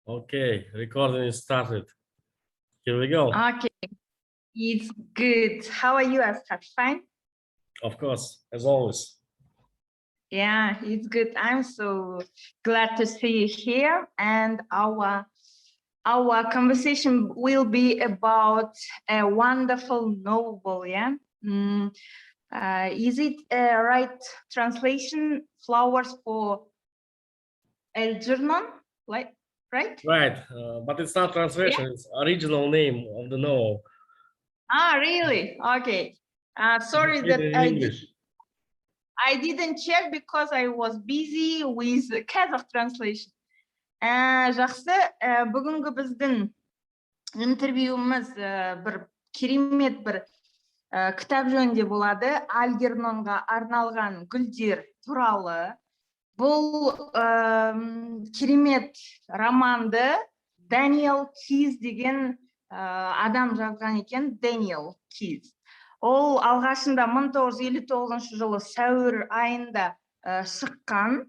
Okay, recording is started. Here we go. Okay, it's good. How are you, Asghar? Fine? Of course, as always. Yeah, it's good. I'm so glad to see you here. And our conversation will be about a wonderful novel, yeah? Is it a right translation? Flowers for Algernon, like, right? Right, but it's not translation, Yeah. it's original name of the novel. Ah, really? Okay. Sorry It's that in English. I didn't check because I was busy with Kazakh translation. Жақсы, бүгінгі біздің интервьюіміз бір керемет бір кітап жөнінде болады. Альгернонға арналған гүлдер туралы. Бұл керемет романды Дэниел Киз деген адам жазған екен, Дэниел Киз. Ол алғашында 1959 жылы сәуір айында шыққан.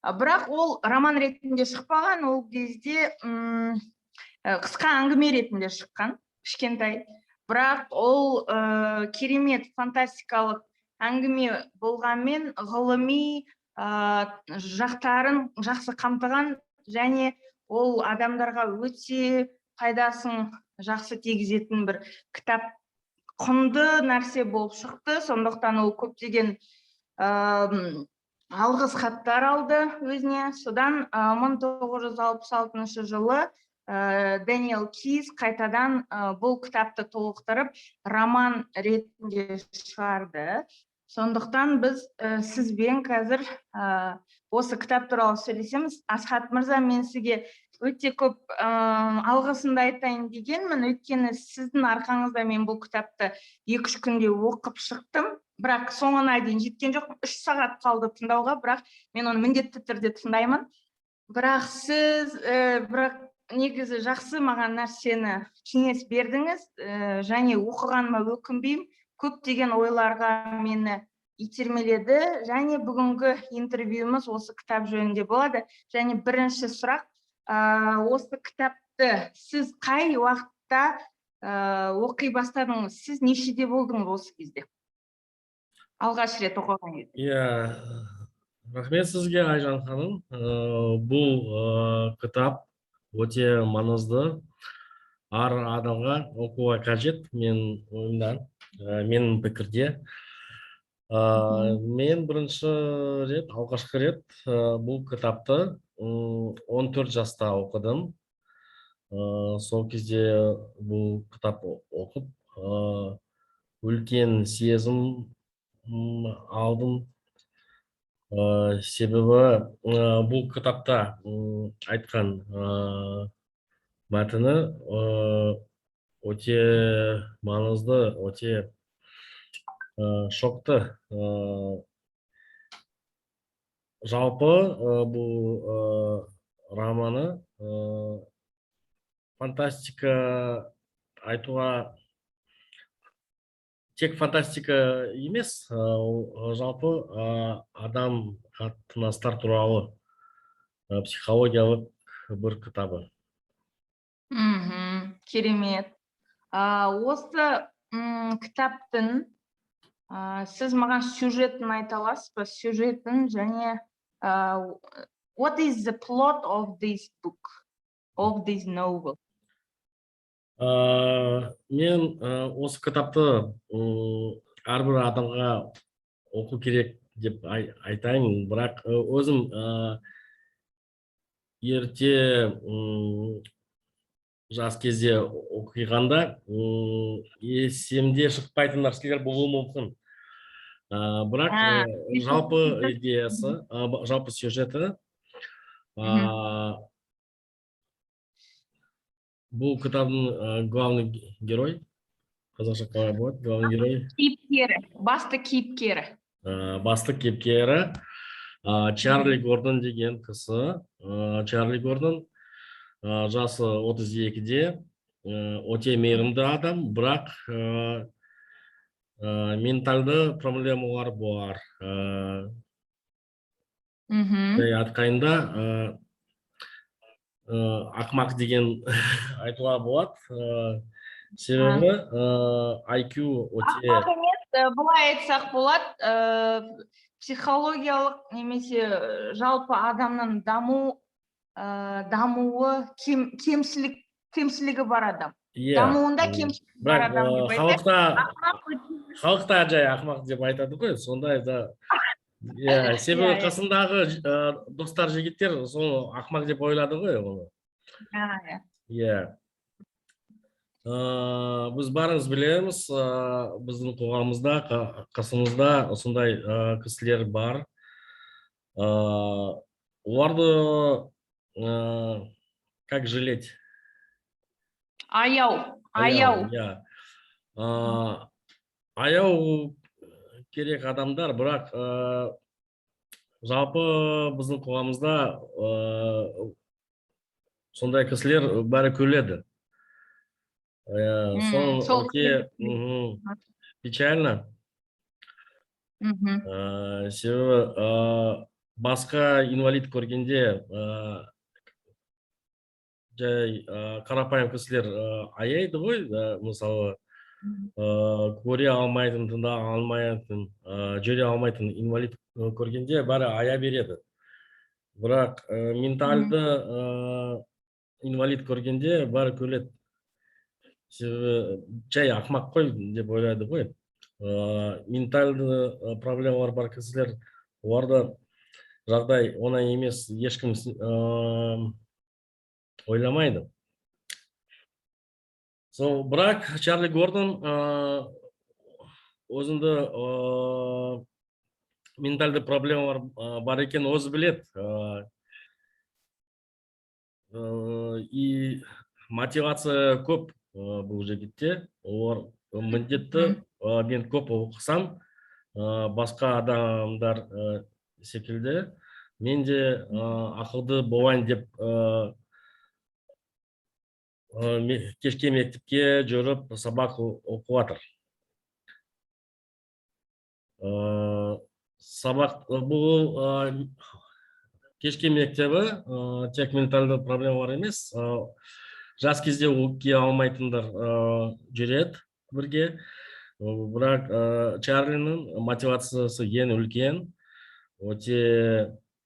Бірақ ол роман ретінде шықпаған, ол кезде қысқа әңгіме ретінде шыққан, кішкентай. Бірақ ол керемет фантастикалық әңгіме болғанмен ғылыми жақтарын жақсы қамтыған, және ол адамдарға өте пайдасын жақсы тигізетін бір кітап, құнды нәрсе болып шықты. Сондықтан ол көптеген алғыс хаттар алды өзіне. Содан 1966 жылы Дэниел Киз қайтадан бұл кітапты толықтырып роман ретінде шығарды. Сондықтан біз сізбен қазір осы кітап туралы сөйлесеміз. Асхат мырза, мен сізге өте көп алғысымды айтайын дегенмін, өйткені сіздің арқаңызда мен бұл кітапты 2-3 күнде оқып шықтым. Бірақ соңына дейін жеткен жоқ, 3 сағат қалды тыңдауға, бірақ мен оны міндетті түрде тыңдаймын. Бірақ сіз негізі жақсы маған нәрсені кеңес бердіңіз, және оқығаныма өкінбеймін, көптеген ойларға мені итермеледі, және бүгінгі интервьюіміз осы кітап жөнінде болады. Және бірінші сұрақ, осы кітапты сіз қай уақытта оқи бастадыңыз? Сіз нешеде болдыңыз осы кезде? Алғаш рет оқыған кезде. Иә, рахмет сізге, Айжан ханым. Бұл кітап өте маңызды. Ар адамға оқуға қажет, мен ойымдан, менің пікірде. Мен бірінші рет, алғашқы рет бұл кітапты 14 жаста оқыдым. Сол кезде бұл кітап оқып, үлкен сезім алдым. Себебі бұл кітапта айтқан мәтіні өте маңызды, өте шоқты. Жалпы бұл романы фантастика айтуға, тек фантастика емес, жалпы адам қатынастар туралы психологиялық бір кітабы. Керемет. Осы кітаптың сіз маған сюжетін айта аласыз ба? Сюжетін және what is the plot of this book, of this novel? Мен осы кітапты әрбір адамға оқу керек деп айтайын, бірақ өзім ерте жас кезде оқығанда есімде шықпайтын нәрселер болуы мүмкін. Бірақ жалпы идеясы, жалпы сюжеті, бұл кітаптың главный герой, қазақша қалай болады, главный герой? Кейіпкері, басты кейіпкері. Басты кейіпкері Чарли Гордон деген кісі. Чарли Гордон жасы 32-де, өте мейірімді адам, бірақ менталды проблемалар бар. Айтқанда ақмақ деген айтуға болады. Себебі IQ өте ақпақ емес, былай айтсақ болады, психологиялық немесе жалпы адамның дамуы кемшілігі бар адам. Дамуында кемшілігі бар бірақ адам деп айтайық. халықта жай ақмақ деп айтады ғой, сондай да. Себебі қасындағы достар жігіттер соны ақмақ деп ойлады ғой оны. Біз барыңыз білеміз, біздің қоғамымызда, қасымызда осындай кісілер бар. Оларды как жалеть? Аяу. Аяу керек адамдар, бірақ жалпы біздің қоғамымызда сондай кісілер бәрі күледі. Өте печально. Себебі басқа инвалид көргенде жай қарапайым кісілер аяйды ғой, мысалы көре алмайтын, тыңдай алмайтын, жүре алмайтын инвалид көргенде бәрі ая береді. Бірақ ментальды инвалид көргенде бәрі күледі. Себебі жай ақмақ қой деп ойлайды ғой. Ментальды проблемалар бар кісілер, оларда жағдай оңай емес, ешкім ойламайды. Бірақ Чарли Гордон өзінде ментальды проблемалар бар екен өзі біледі. И мотивация көп бұл жігітте. Олар міндетті, мен көп оқысам, басқа адамдар секілді, мен де ақылды болайын деп кешке мектепке жүріп сабақ оқып жатыр. Сабақ бұл кешке мектебі тек ментальды проблемалар емес, жас кезде оқи алмайтындар жүреді бірге. Бірақ Чарлиның мотивациясы ең үлкен, өте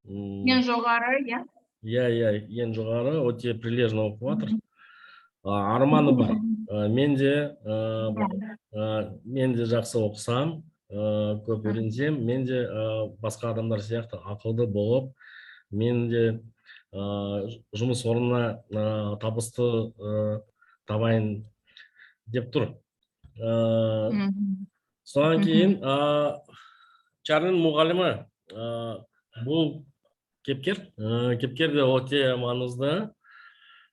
ең жоғары, ең жоғары, өте прилежно оқып жатыр. Арманы бар. Мен де жақсы оқысам, көп үйренсем, мен де басқа адамдар сияқты ақылды болып, мен де жұмыс орнына табысты табайын деп тұр. Содан кейін Чарлиның мұғалімі бұл кепкер де өте маңызды.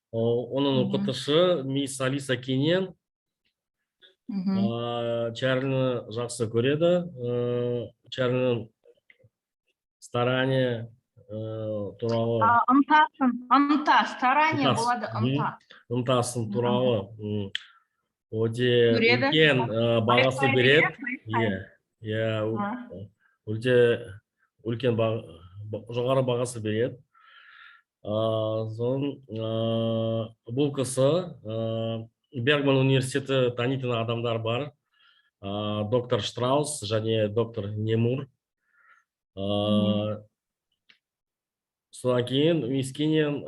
Оның оқытушы мисс Алиса Кинен Чарлині жақсы көреді. Чарлиның старание туралы, старание болады, ынтасын туралы өте үлкен бағасы береді. Өте үлкен жоғары бағасы береді. Бұл кісі Бергман университеті танитын адамдар бар. Доктор Штраус және доктор Немур. Содан кейін мисс Кинен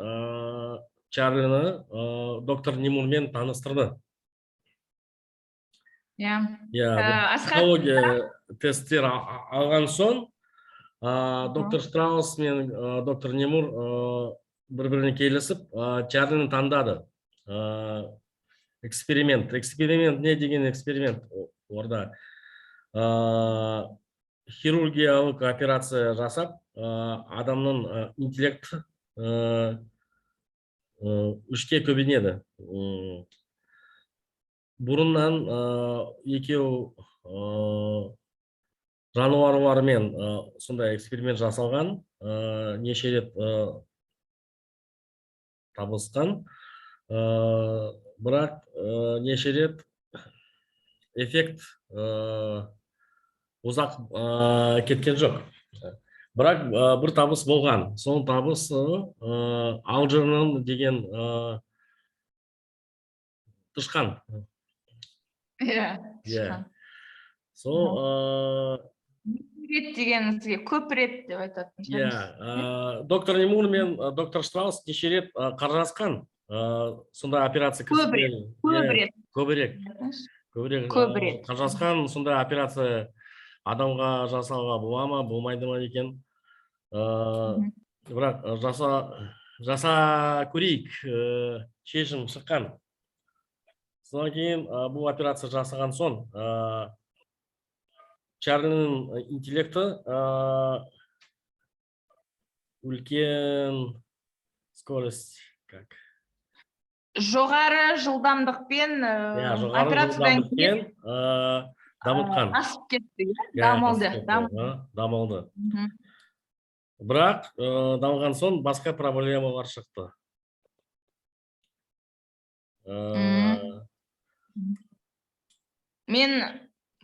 Чарлині доктор Немурмен таныстырды. Психология тесттер алған соң, доктор Штраус мен доктор Немур бір-біріне келісіп, Чарлині таңдады. Эксперимент не деген эксперимент орда? Хирургиялық операция жасап, адамның интеллект үшке көбейеді. Бұрыннан екеу жануарлармен сондай эксперимент жасалған, неше рет табысқан, бірақ неше рет эффект ұзақ кеткен жоқ. Бірақ бір табыс болған. Сол табыс Алжирнан деген тышқан. иә Иә. тышқан. Сол рет дегеніңізге көп рет деп айтатын шығармыз. иә, доктор Немур мен доктор Штраус неше рет қаржасқан сондай операция Көп рет, көп рет. көбірек Көп рет. қаржасқан сондай операция адамға жасауға бола ма болмайды ма екен. Бірақ жаса көрейік шешім шыққан. Содан кейін бұл операция жасаған соң Чарльның интеллекті үлкен скорость как жоғары жылдамдықпен жоғары операциядан кейін жылдамдықпен дамытқан. асып кетті, дамылды. Дамылды. Бірақ дамыған соң басқа проблемалар шықты. Мен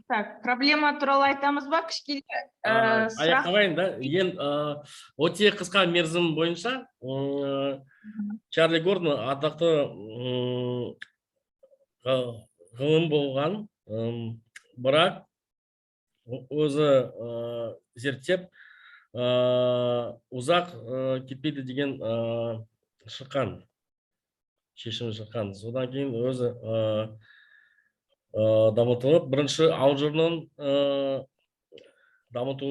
так, проблема туралы айтамыз ба кішкене? Аяқтабайын да. Ең өте қысқа мерзім бойынша Чарли Гордон атақты ғылым болған, бірақ өзі зерттеп ұзақ кетпейді деген шыққан, шешім шыққан. Содан кейін өзі дамытылып, бірінші Алжирнан дамыту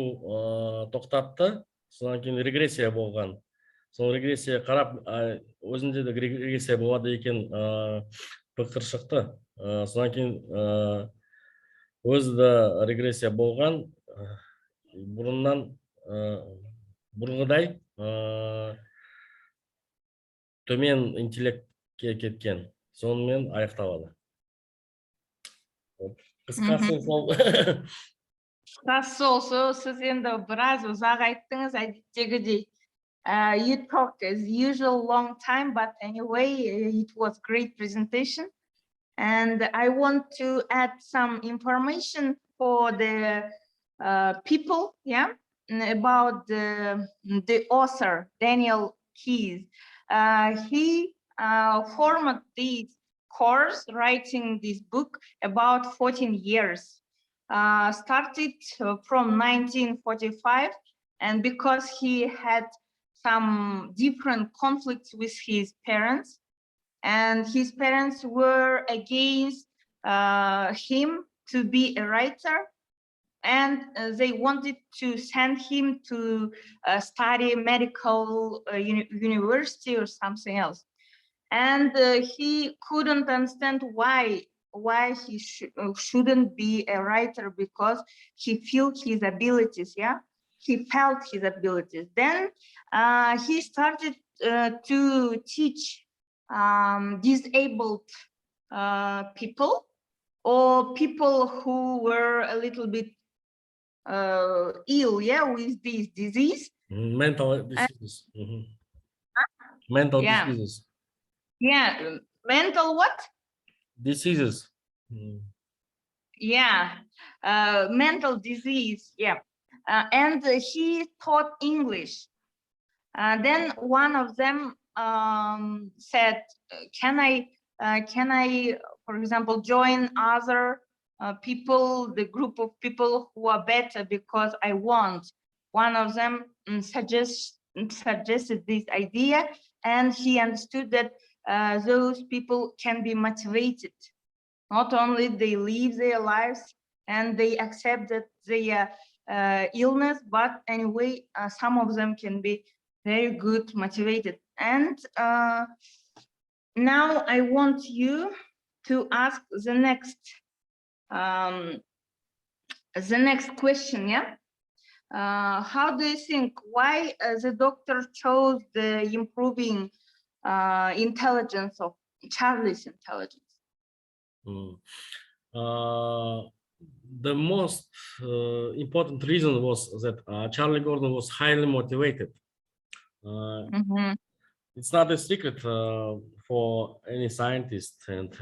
тоқтатты. Содан кейін регрессия болған. Сол регрессия қарап, өзінде де регрессия болады екен пікір шықты. Содан кейін өзі де регрессия болған, бұрыннан бұрынғыдай төмен интеллектке кеткен. Сонымен аяқталады. Қысқасы сол. Қысқасы сіз енді біраз ұзақ айттыңыз, әдеттегідей. You talked as usual long time, but anyway, it was great presentation. And I want to add some information for the people, about the author, Daniel Keyes. He formed this course, writing this book, about 14 years. Started from 1945, and because he had some different conflicts with his parents, and his parents were against him to be a writer, and they wanted to send him to study medical university or something else. And he couldn't understand why he shouldn't be a writer, because he felt his abilities, he felt his abilities. Then he started to teach disabled people, or people who were a little bit ill, with this disease. Mental diseases. Mental diseases. Yeah, mental what? Diseases. Mental disease, and he taught English. Then one of them said, can I, for example, join other people, the group of people who are better, because I want. One of them suggested this idea, and he understood that those people can be motivated. Not only they live their lives and they accept that their illness, but anyway, some of them can be very good, motivated. And now I want you to ask the next question, how do you think, why the doctor chose the improving intelligence of Charlie's intelligence? The most important reason was that Charlie Gordon was highly motivated. It's not a secret for any scientist and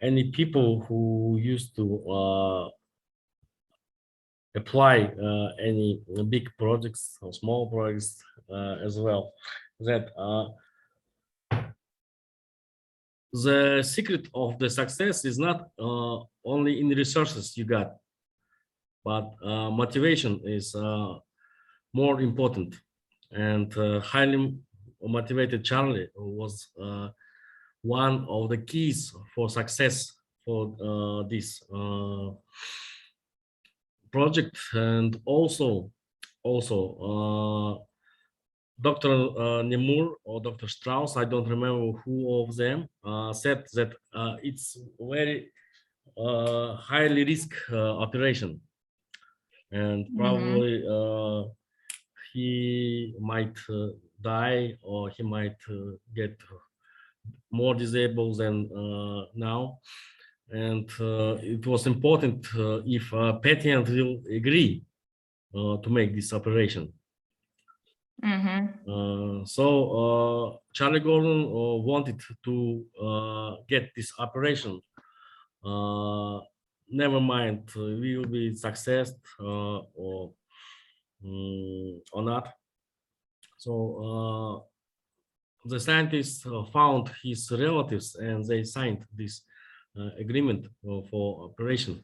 any people who used to apply any big projects or small projects as well. That the secret of the success is not only in resources you got, but motivation is more important. And highly motivated Charlie was one of the keys for success for this project. And also Dr. Nemur or Dr. Strauss, I don't remember who of them, said that it's very highly risk operation, and probably he might die, or he might get more disabled than now. And it was important if patient will agree to make this operation. So Charlie Gordon wanted to get this operation. Never mind, we will be success or not. So the scientists found his relatives, and they signed this agreement for operation.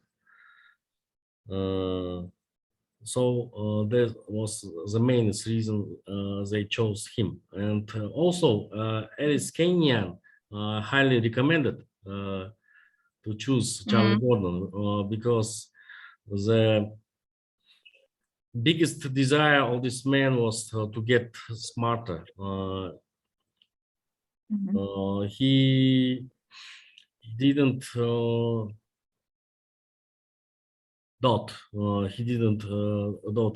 So that was the main reason they chose him. And also Alice Kenyan highly recommended to choose Charlie Gordon because the biggest desire of this man was to get smarter. He didn't doubt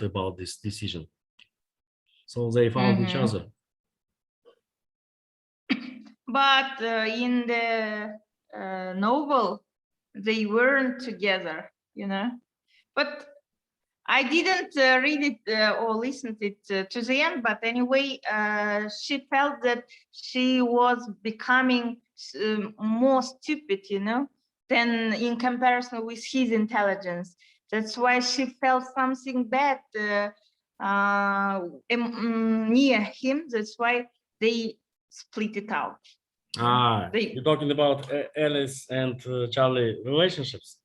about this decision. So they found each other. But in the novel, they weren't together, you know. But I didn't read it or listen to it to the end. But anyway, she felt that she was becoming more stupid, you know, than in comparison with his intelligence. That's why she felt something bad near him. That's why they split it out. You're talking about Alice and Charlie relationships.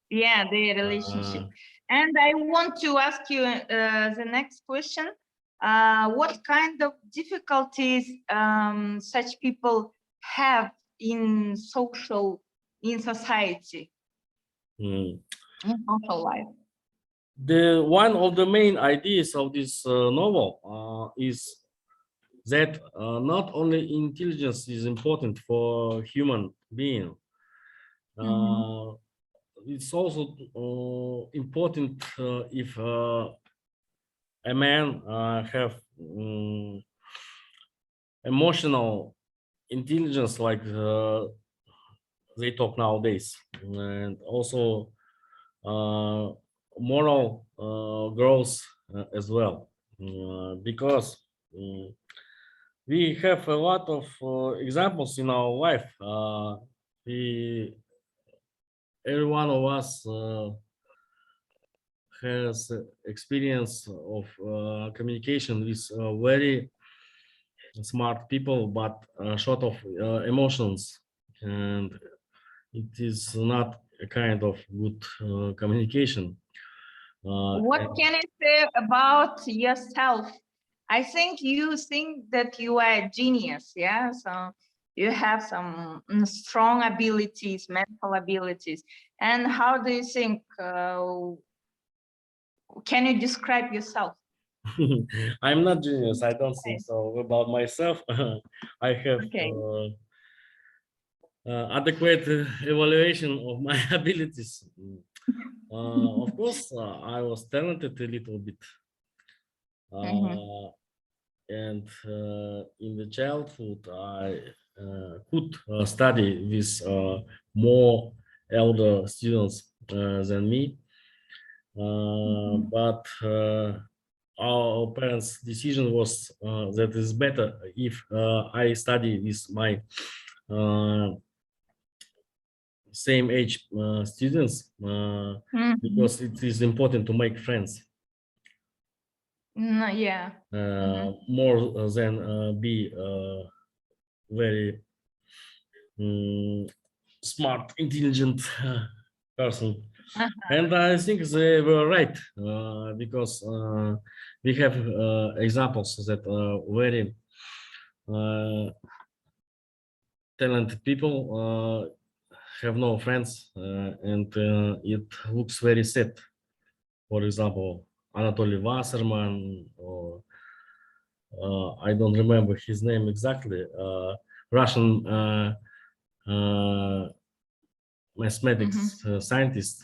Yeah, their relationship. And I want to ask you the next question. What kind of difficulties such people have in society, in social life? One of the main ideas of this novel is that not only intelligence is important for human being, it's also important if a man have emotional intelligence, like they talk nowadays, and also moral growth as well, because we have a lot of examples in our life. Every one of us has experience of communication with very smart people, but short of emotions, and it is not a kind of good communication. What can I say about yourself? I think you think that you are a genius, yeah? So you have some strong abilities, mental abilities. And how do you think, can you describe yourself? I'm not genius, I don't think so about myself. I have adequate evaluation of my abilities. Of course, I was talented a little bit. And in the childhood, I could study with more elder students than me. But our parents' decision was that it's better if I study with my same age students because it is important to make friends Yeah. more than be very smart, intelligent person. And I think they were right because we have examples that very talented people have no friends, and it looks very sad. For example, Anatoly Wasserman, or I don't remember his name exactly, Russian mathematics scientist,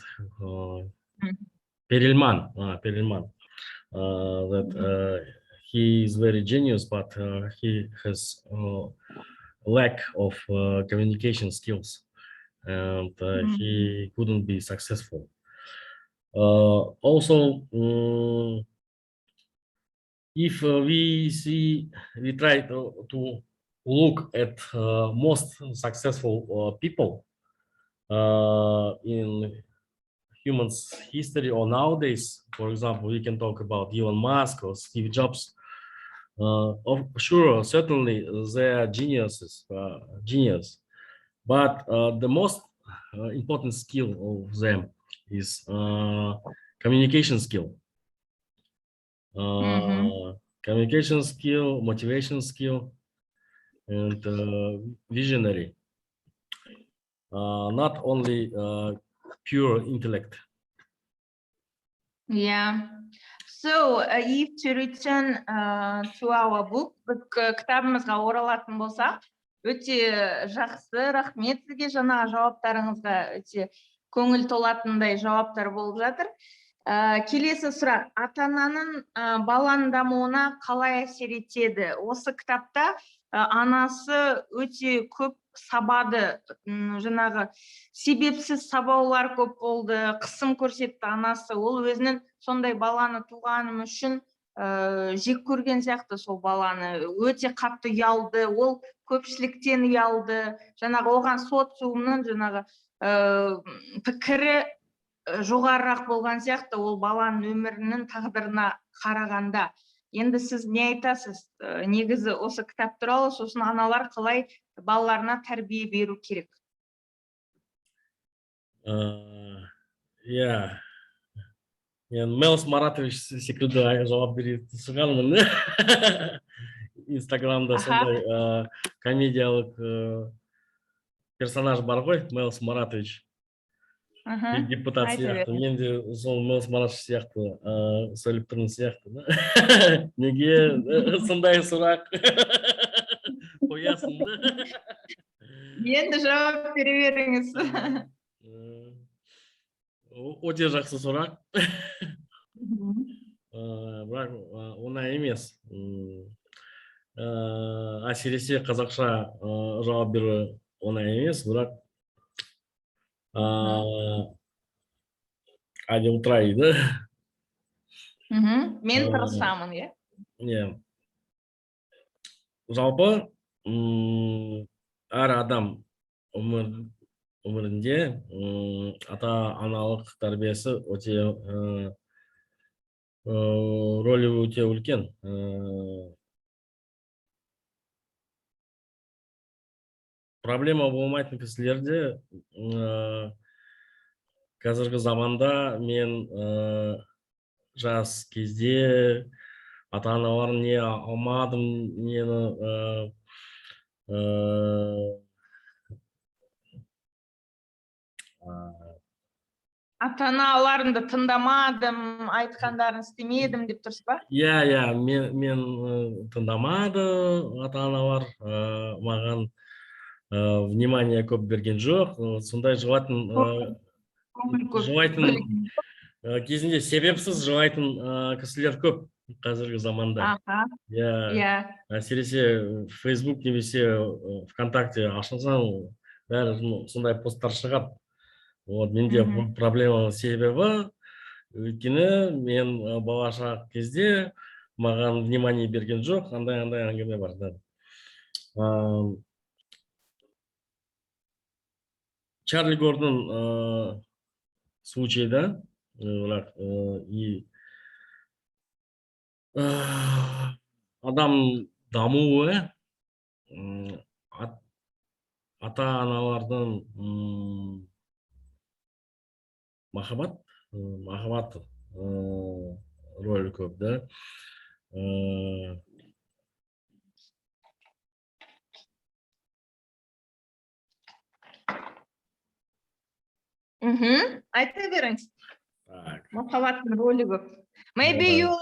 Perelman, that he is very genius, but he has lack of communication skills, and he couldn't be successful. Also, if we try to look at most successful people in humans history or nowadays, for example, we can talk about Elon Musk or Steve Jobs. Sure, certainly they are geniuses, but the most important skill of them is communication skill. Communication skill, motivation skill, and visionary. Not only pure intellect. Yeah. So, if to return to our book, біз кітабымызға оралатын болсақ, өте жақсы, рахмет сізге, жаңағы жауаптарыңызға өте көңіл толатындай жауаптар болып жатыр. Келесі сұрақ, ата-ананың баланың дамуына қалай әсер етеді? Осы кітапта анасы өте көп сабады, жаңағы себепсіз сабаулар көп болды, қысым көрсетті анасы. Ол өзінің сондай баланы туғаным үшін жек көрген сияқты сол баланы, өте қатты ұялды, ол көпшіліктен ұялды, жаңағы оған социумның жаңағы пікірі жоғарырақ болған сияқты, ол баланың өмірінің тағдырына қарағанда. Енді сіз не айтасыз? Негізі осы кітап туралы, сосын аналар қалай балаларына тәрбие беру керек? Yeah. Мен Мелс Маратович секілді жауап беретін шығармын. Инстаграмда сондай комедиялық персонаж бар ғой, Мелс Маратович. Депутат сияқты. Мен де сол Мелс Маратович сияқты сөйлеп тұрмын сияқты. Неге сондай сұрақ қоясың? Енді жауап бере беріңіз. Өте жақсы сұрақ. Бірақ оңай емес. Әсіресе қазақша жауап беру оңай емес, бірақ один трай, да? Мен тырысамын, иә. Жалпы әр адам өмірінде ата-аналық тәрбиесі өте рөлі өте үлкен. Проблема болмайтын кісілерде қазіргі заманда мен жас кезде ата-аналарын не алмадым, нені ата-аналарымды тыңдамадым, айтқандарын істемедім деп тұрсыз ба? Иә, мен тыңдамады ата-аналар, маған внимание көп берген жоқ. Сондай жылайтын кезінде себепсіз жылайтын кісілер көп қазіргі заманда. Әсіресе Facebook немесе ВКонтакте ашылсаң, бәрі сондай посттар шығады. Менде бұл проблема себебі, өйткені мен балаша кезде маған внимание берген жоқ, андай әңгіме бар. Чарли Гордон случайда ular и адам дамуы ата-аналардың махаббат рөлі көп да. Айта беріңіз. Так. Махаббаттың рөлі көп. Maybe you will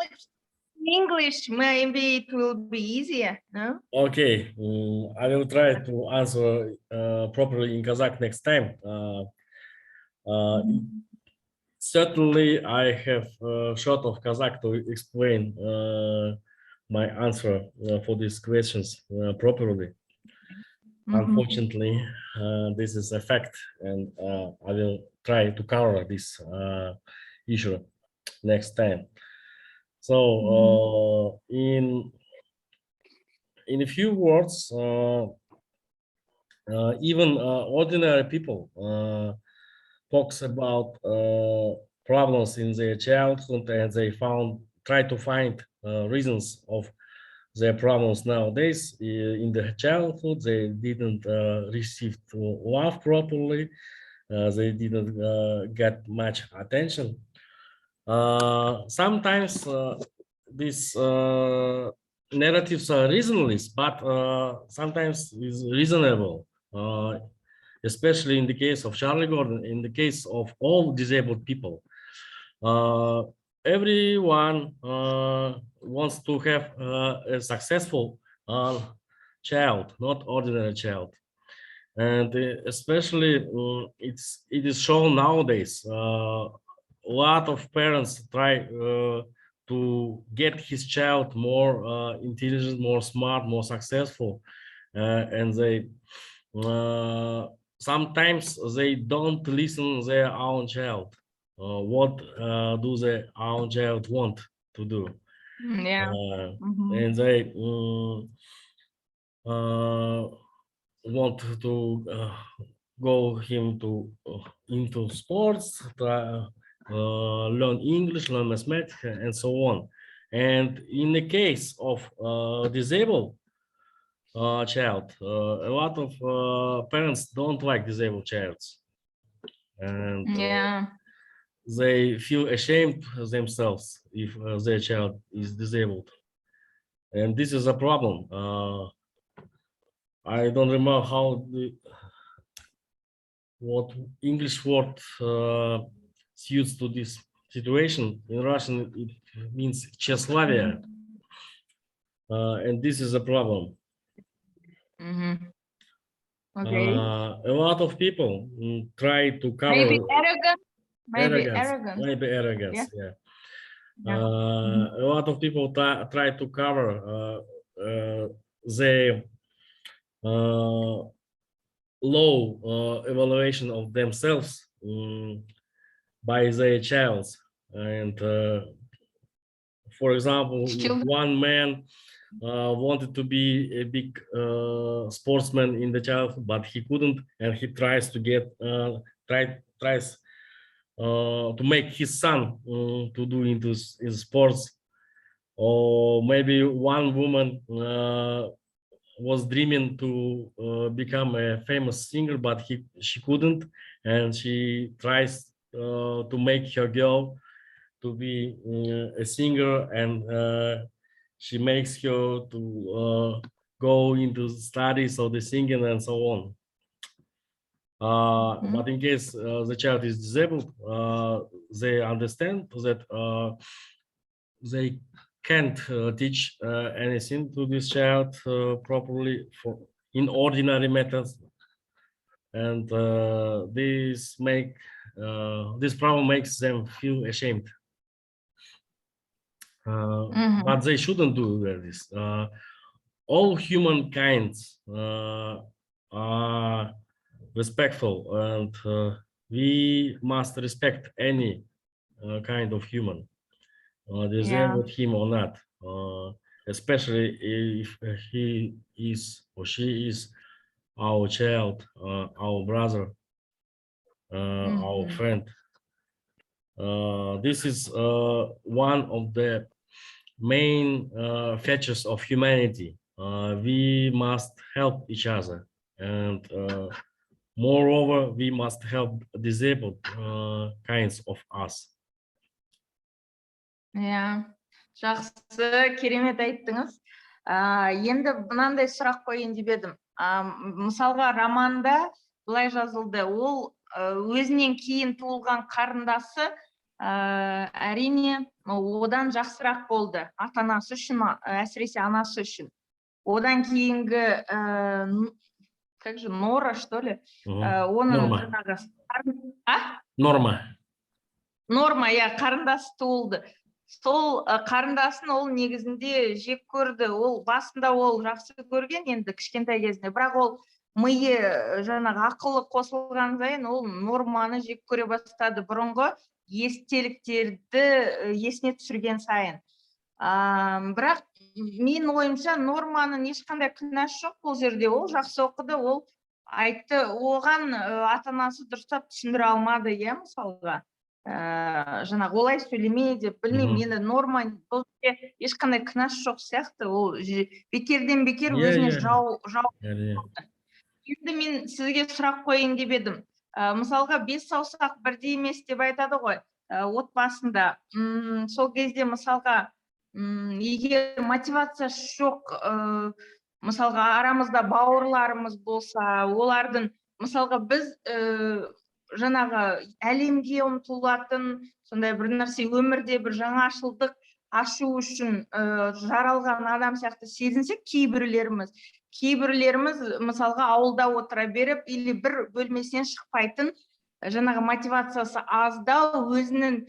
English, maybe it will be easier, no? Okay, I will try to answer properly in Kazakh next time. Certainly, I have short of Kazakh to explain my answer for these questions properly. Unfortunately, this is a fact, and I will try to cover this issue next time. So, in a few words, even ordinary people talks about problems in their childhood, and they try to find reasons of their problems nowadays. In the childhood, they didn't receive love properly. They didn't get much attention. Sometimes these narratives are reasonless, but sometimes is reasonable. Especially in the case of Charlie Gordon, in the case of all disabled people. Everyone wants to have a successful child, not ordinary child. And especially it is shown nowadays. A lot of parents try to get his child more intelligent, more smart, more successful, and they sometimes they don't listen their own child. What do their own child want to do? Yeah. And they want to go him to into sports, learn English, learn mathematics, and so on. And in the case of disabled child, a lot of parents don't like disabled childs, and Yeah. they feel ashamed themselves if their child is disabled, and this is a problem. I don't remember what English word suits to this situation. In Russian, it means tщеславие, and this is a problem. Okay. A lot of people try to cover Maybe arrogance. Maybe arrogance. Yeah. A lot of people try to cover their low evaluation of themselves by their child. And for example, one man wanted to be a big sportsman in the childhood, but he couldn't, and he tries to get tries to make his son to do into his sports. Or maybe one woman was dreaming to become a famous singer, but she couldn't, and she tries to make her girl to be a singer, and she makes her to go into studies of the singing and so on. But in case the child is disabled, they understand that they can't teach anything to this child properly in ordinary methods, and this problem makes them feel ashamed. But they shouldn't do this. All humankind are respectful, and we must respect any kind of human, disabled him or not, especially if he is or she is our child, our brother, our friend. This is one of the main features of humanity. We must help each other, and moreover, we must help disabled kinds of us. Иә, жақсы, керемет айттыңыз. Енді мынандай сұрақ қойын деп едім. Мысалға романда былай жазылды, ол өзінен кейін туылған қарындасы әрине одан жақсырақ болды, ата-анасы үшін, әсіресе анасы үшін. Одан кейінгі как же, Нора, что ли? Оның Норма, иә, қарындасы туылды. Сол қарындасын ол негізінде жек көрді. Ол басында ол жақсы көрген, енді кішкентай кезінде, бірақ ол миы жаңағы ақылы қосылған сайын ол Норманы жек көре бастады. Бұрынғы естеліктерді есіне түсірген сайын. Бірақ мен ойымша Норманың ешқандай күнәсі жоқ бұл жерде. Ол жақсы оқыды, ол айтты, оған ата-анасы дұрыстап түсіндіре алмады, иә, мысалға. Жаңағы олай сөйлемейді, білмеймін, енді Норма бұл жерде ешқандай күнәсі жоқ сияқты, ол бекерден бекер өзіне жау. Енді мен сізге сұрақ қойын деп едім. Мысалға, бес саусақ бірдей емес деп айтады ғой, отбасында. Сол кезде мысалға, егер мотивациясы жоқ, мысалға арамызда бауырларымыз болса, олардың, мысалға біз жаңағы әлемге ұмтылатын, сондай бір нәрсе өмірде бір жаңашылдық ашу үшін жаралған адам сияқты сезінсек, кейбірлеріміз мысалға ауылда отыра беріп, или бір бөлмесінен шықпайтын, жаңағы мотивациясы аздау, өзінің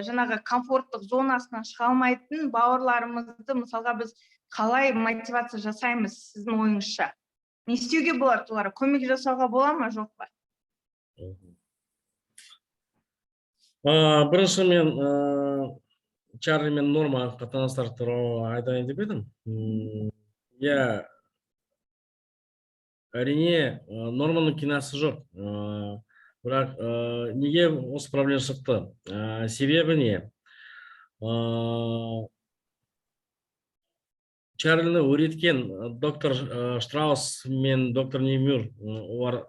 жаңағы комфорттық зонасынан шыға алмайтын бауырларымызды мысалға біз қалай мотивация жасаймыз сіздің ойыңызша? Не істеуге болады оларға? Көмек жасауға бола ма, жоқ па? Бірінші мен Чарли мен Норма қатынастар туралы айтайын деп едім. Иә, әрине Норманың кинасы жоқ. Бірақ неге осы проблема шықты? Себебі не? Чарльны өреткен доктор Штраус мен доктор Немюр, олар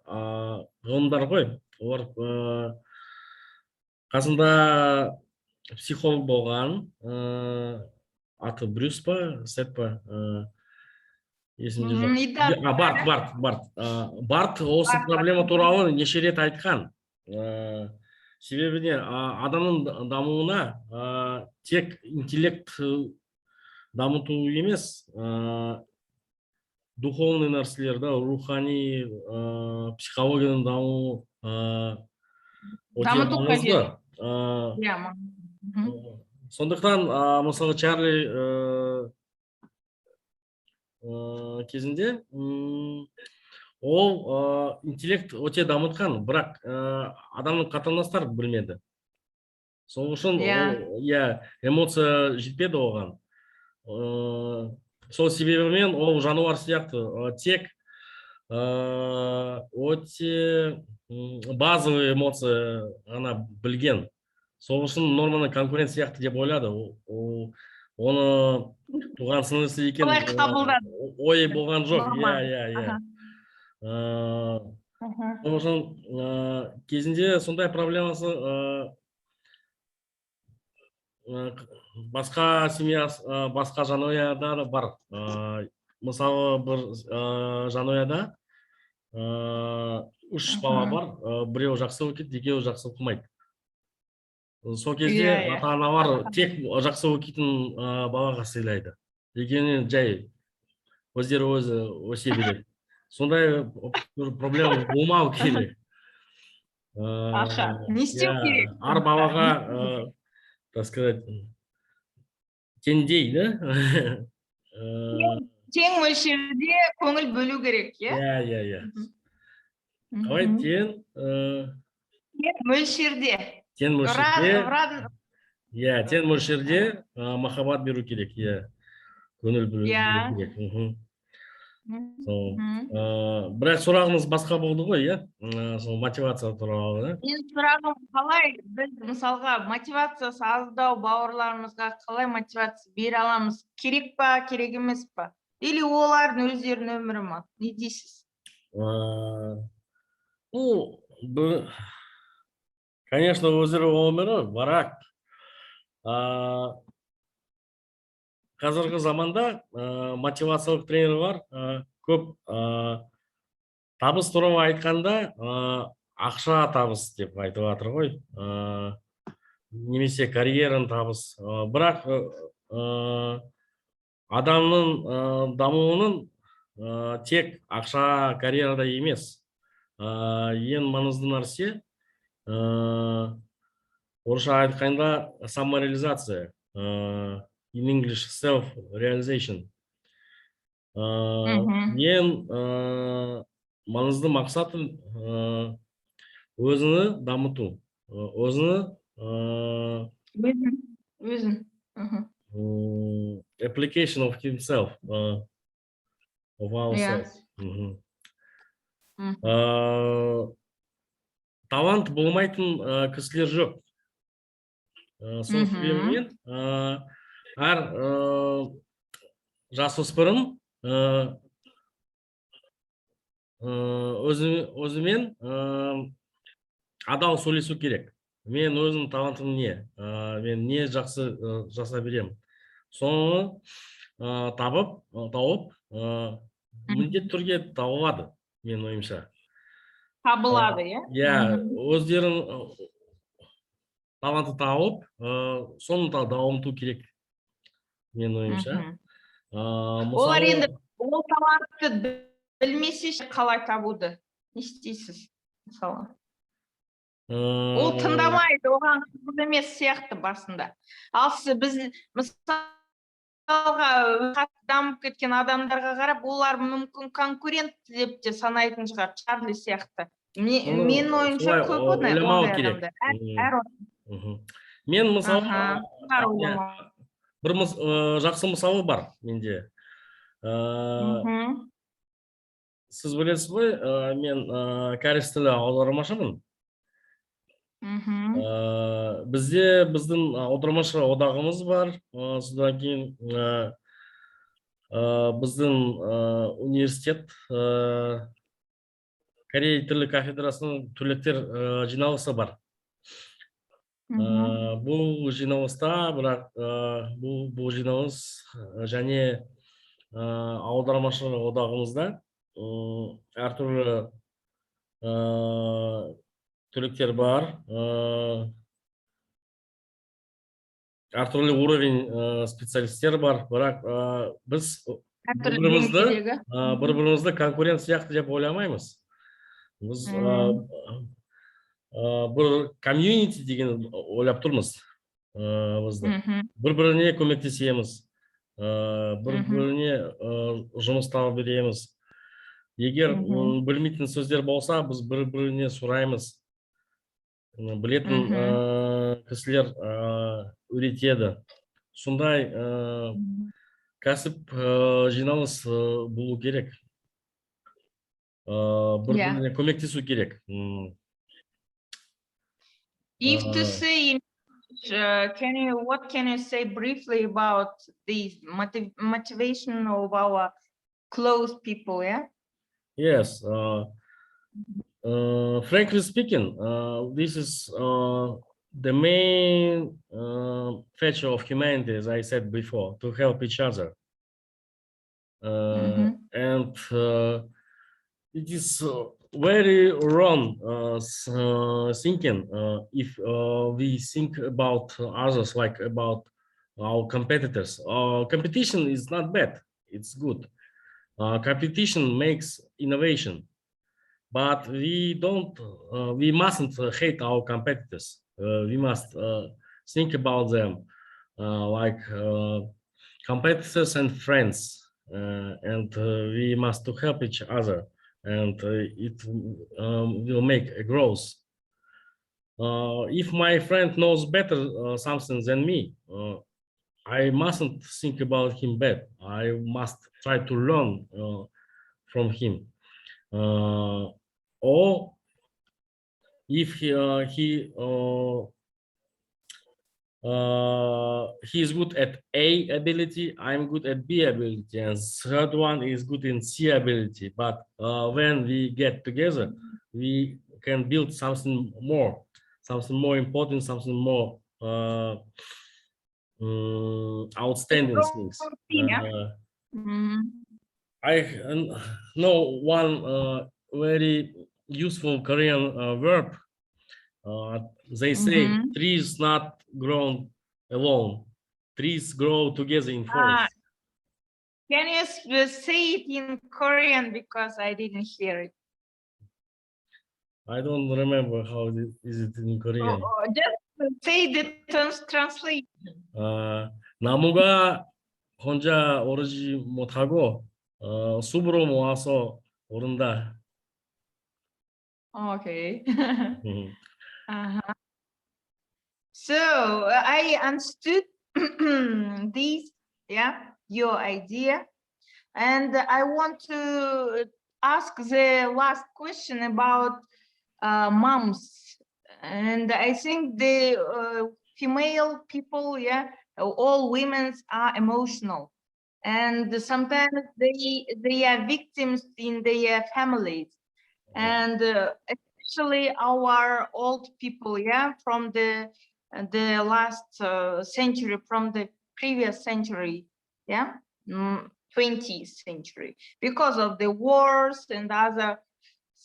ғылымдар ғой. Олар қасында психолог болған, аты Брюс па, Сет па, есімде жоқ. Барт осы проблема туралы неше рет айтқан. Себебі не, адамның дамуына тек интеллект дамыту емес, духовный нәрселерді, рухани психологияның дамуы дамыту қажет. Сондықтан, мысалы, Чарли кезінде ол интеллект өте дамытқан, бірақ адамның қатынастар білмеді. Сол үшін эмоция жетпеді оған. Сол себебімен ол жануар сияқты тек өте базовый эмоция ғана білген. Сол үшін Норманы конкурент сияқты деп ойлады. Оны туған сіңлісі екен ой болған жоқ. Сол үшін кезінде сондай проблемасы басқа семьясы, басқа жанұяда да бар. Мысалы, бір жанұяда 3 бала бар, біреу жақсы оқиды, екеуі жақсы оқымайды. Сол кезде ата-аналар тек жақсы оқитын балаға сыйлайды. Екеуінен жай өздері өзі өсе береді. Сондай проблема болмау керек. Не істеу керек? Ар балаға, так сказать, теңдей, да? Тең мөлшерде көңіл бөлу керек, иә? Қалай тең? Мөлшерде. Тең мөлшерде махаббат беру керек, көңіл бөлу керек. Бірақ сұрағыңыз басқа болды ғой, иә? Сол мотивация туралы, иә? Мен сұрағым, қалай біз мысалға мотивациясы аздау бауырларымызға қалай мотивация бере аламыз? Керек па, керек емес па? Или олардың өздерінің өмірі ма? Не дейсіз? Ну, конечно, өздері өмірі, бірақ қазіргі заманда мотивациялық тренер бар, көп табыс туралы айтқанда ақша табыс деп айтып жатыр ғой, немесе карьераны табыс, бірақ адамның дамуының тек ақша карьерада емес, ең маңызды нәрсе орысша айтқанда самореализация, in English self-realization. Ең маңызды мақсатым өзіні дамыту, өзіні Өзін. application of himself, of ourselves. Талант болмайтын кісілер жоқ. Сол себебінен әр жасөспірім өзімен адал сөйлесу керек. Мен өзім талантым не? Мен не жақсы жасай беремін? Соны тауып, міндетті түрде табылады, мен ойымша. Табылады, иә? Иә, өздерін талантты тауып, соны дамыту керек, мен ойымша. Олар енді ол талантты білмесе қалай табуды? Не істейсіз, мысалы? Ол тыңдамайды, оған қызық емес сияқты басында. Ал біз мысалға қатты дамып кеткен адамдарға қарап, олар мүмкін конкурент деп те санайтын шығар, Чарли сияқты. Мен ойымша көп ондай адамдар. Мен мысалы бір жақсы мысалы бар менде. Сіз білесіз ғой, мен кәріс тілі аудармашымын. Бізде біздің аудармашы одағымыз бар. Содан кейін біздің университет Корей тілі кафедрасының түлектер жиналысы бар. Бұл жиналыста, бірақ бұл жиналыс және аудармашы одағымызда әртүрлі түлектер бар, әртүрлі уровень специалисттер бар, бірақ біз бір-бірімізді конкурент сияқты деп ойламаймыз. Біз бір комьюнити деген ойлап тұрмыз. Бір-біріне көмектесеміз, бір-біріне жұмыс тауып береміз. Егер білмейтін сөздер болса, біз бір-біріне сұраймыз. Білетін кісілер үйретеді. Сондай кәсіп жиналыс болу керек. Бір-біріне көмектесу керек. If to say, what can you say briefly about the motivation of our close people, yeah? Yes. Frankly speaking, this is the main feature of humanity, as I said before, to help each other. And it is very wrong thinking if we think about others like about our competitors. Competition is not bad, it's good. Competition makes innovation, but we mustn't hate our competitors. We must think about them like competitors and friends, and we must help each other, and it will make a growth. If my friend knows better something than me, I mustn't think about him bad. I must try to learn from him. Or if he's good at A ability, I'm good at B ability, and third one is good in C ability. But when we get together, we can build something more important, something more outstanding things. I know one very useful Korean verb. They say trees not grown alone. Trees grow together in forest. Can you say it in Korean, because I didn't hear it? I don't remember how is it in Korean. Just say the translation. 나무가 혼자 오르지 못하고 숲으로 모아서 오른다. Okay. So I understood this, your idea, and I want to ask the last question about moms, and I think the female people, all women are emotional, and sometimes they are victims in their families, and especially our old people, from the last century, from the previous century, 20th century, because of the wars and other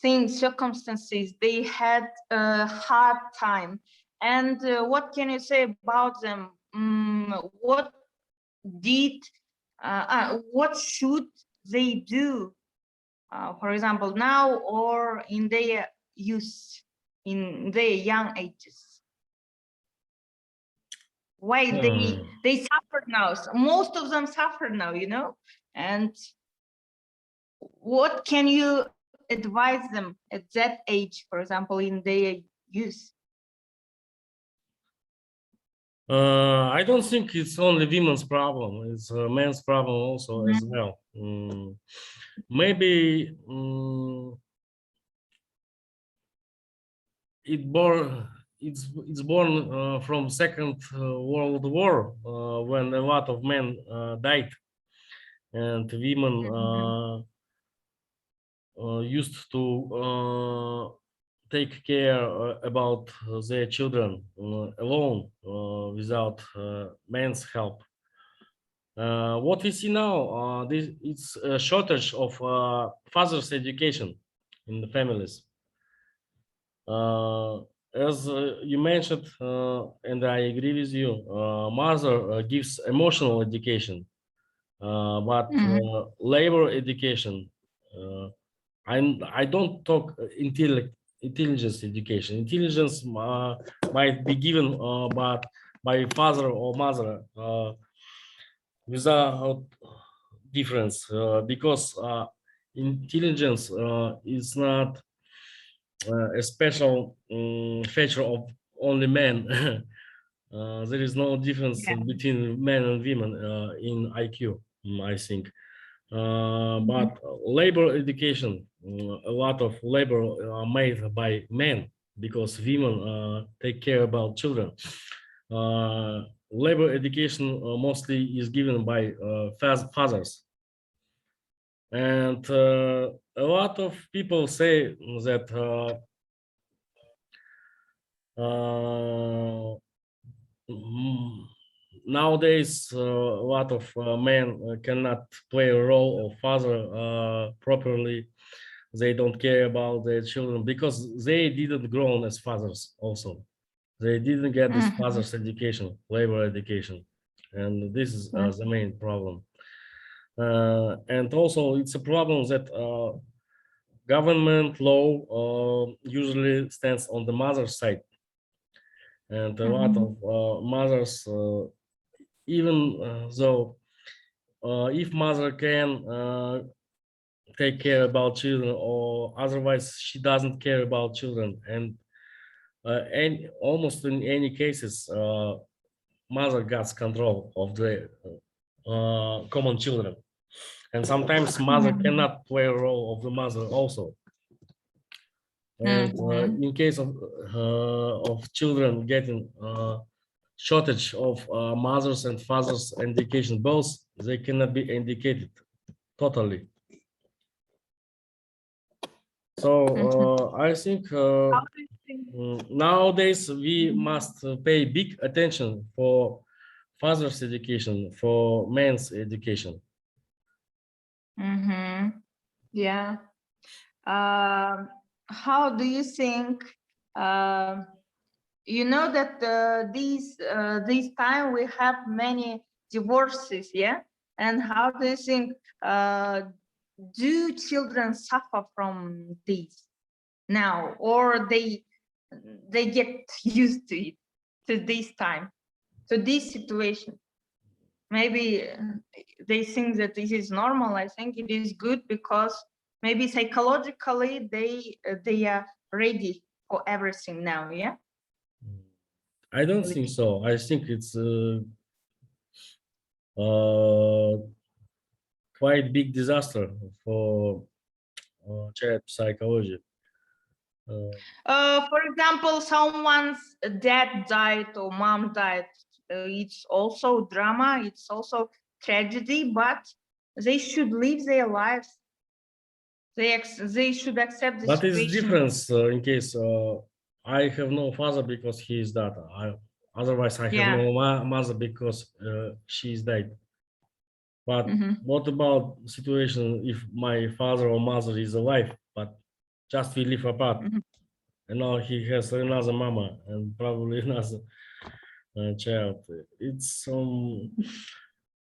things, circumstances, they had a hard time. And what can you say about them? What should they do, for example, now or in their youth, in their young ages? Why they suffer now? Most of them suffer now, and what can you advise them at that age, for example, in their youth? I don't think it's only women's problem. It's a man's problem also as well. Maybe it's born from Second World War, when a lot of men died, and women used to take care about their children alone, without men's help. What we see now, it's a shortage of father's education in the families. As you mentioned, and I agree with you, mother gives emotional education, but labor education, I don't talk intelligence education. Intelligence might be given by father or mother without difference, because intelligence is not a special feature of only men. There is no difference between men and women in IQ, I think. But labor education, a lot of labor are made by men because women take care about children. Labor education mostly is given by fathers. And a lot of people say that nowadays a lot of men cannot play a role of father properly. They don't care about their children because they didn't grow as fathers also. They didn't get this father's education, labor education. And this is the main problem. And also it's a problem that government law usually stands on the mother's side. And a lot of mothers, even though if mother can take care about children, or otherwise she doesn't care about children, and almost in any cases, mother gets control of the common children. And sometimes mother cannot play a role of the mother also. And in case of children getting shortage of mothers and fathers education, both they cannot be indicated totally. So I think nowadays we must pay big attention for father's education, for men's education. Yeah. How do you think? You know that this time we have many divorces, yeah. And how do you think? Do children suffer from this now, or they get used to it, to this time, to this situation? Maybe they think that this is normal. I think it is good because maybe psychologically they are ready for everything now. Yeah. I don't think so. I think it's quite big disaster for child psychology. For example, someone's dad died or mom died. It's also drama. It's also tragedy. But they should live their lives. They should accept the But it's situation. difference in case I have no father because he is dead. Otherwise, I have no mother because she is dead. But what about situation if my father or mother is alive, but just we live apart, and now he has another mama and probably another child? It's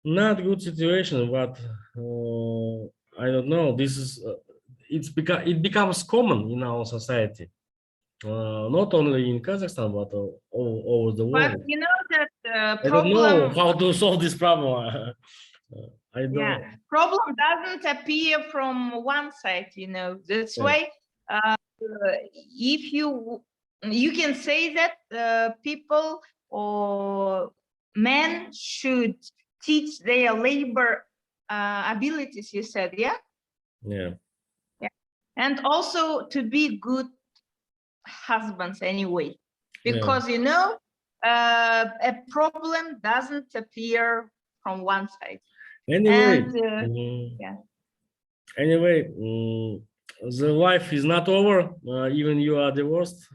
not good situation, but I don't know. This is it becomes common in our society. Not only in Kazakhstan, but all over the world. But you know that I don't know how to solve this problem. I don't. Yeah, problem doesn't appear from one side. You know, that's why if you can say that people or men should teach their labor abilities. You said, yeah. Yeah. And also to be good husbands anyway, because you know a problem doesn't appear from one side. Anyway, anyway, the life is not over. Even you are divorced.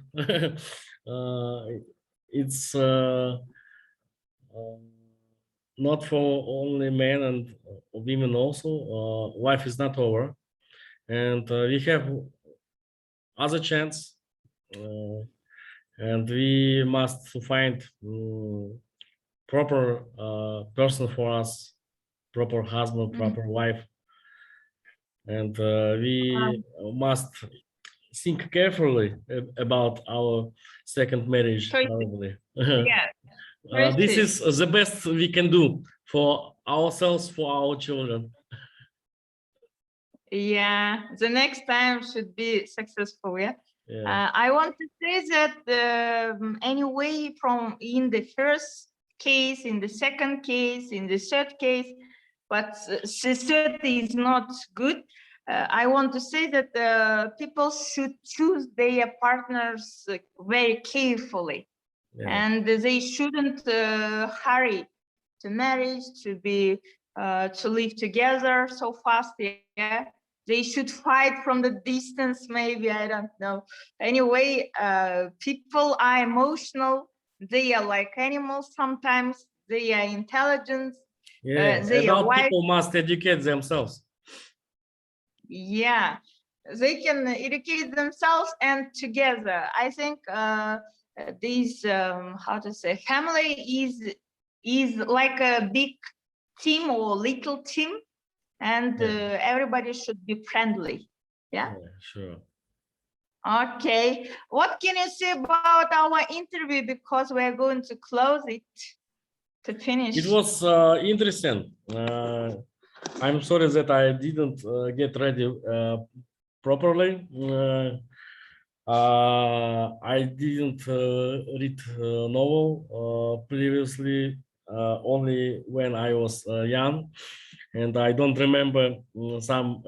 It's not for only men and women also. Life is not over, and we have other chance, and we must find proper person for us, proper husband, proper wife, and we must think carefully about our second marriage. Probably. This is the best we can do for ourselves, for our children. Yeah, the next time should be successful. Yeah. I want to say that anyway, from in the first case, in the second case, in the third case, but the third is not good. I want to say that people should choose their partners very carefully, and they shouldn't hurry to marriage, to be to live together so fast. Yeah. They should fight from the distance, maybe, I don't know. Anyway, people are emotional. They are like animals sometimes. They are intelligent. People must educate themselves. Yeah, they can educate themselves and together. I think this, how to say, family is like a big team or little team. And everybody should be friendly. Yeah, sure. Okay, what can you say about our interview, because we're going to close it to finish? It was interesting. I'm sorry that I didn't get ready properly. I didn't read novel previously. only when I was young, and I don't remember some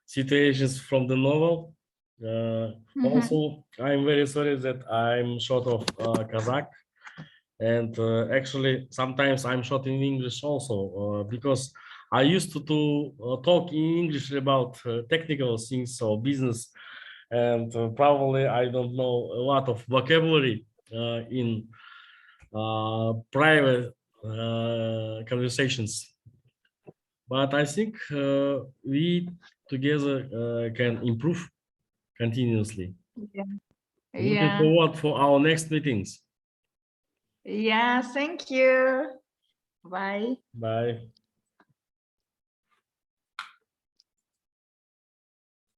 situations from the novel. Also, I'm very sorry that I'm short of Kazakh, and actually sometimes I'm short in English also, because I used to talk in English about technical things or business, and probably I don't know a lot of vocabulary in private conversations. But I think we together can improve continuously. Yeah. Looking Yeah. forward for our next meetings. Yeah. Thank you. Bye. Bye.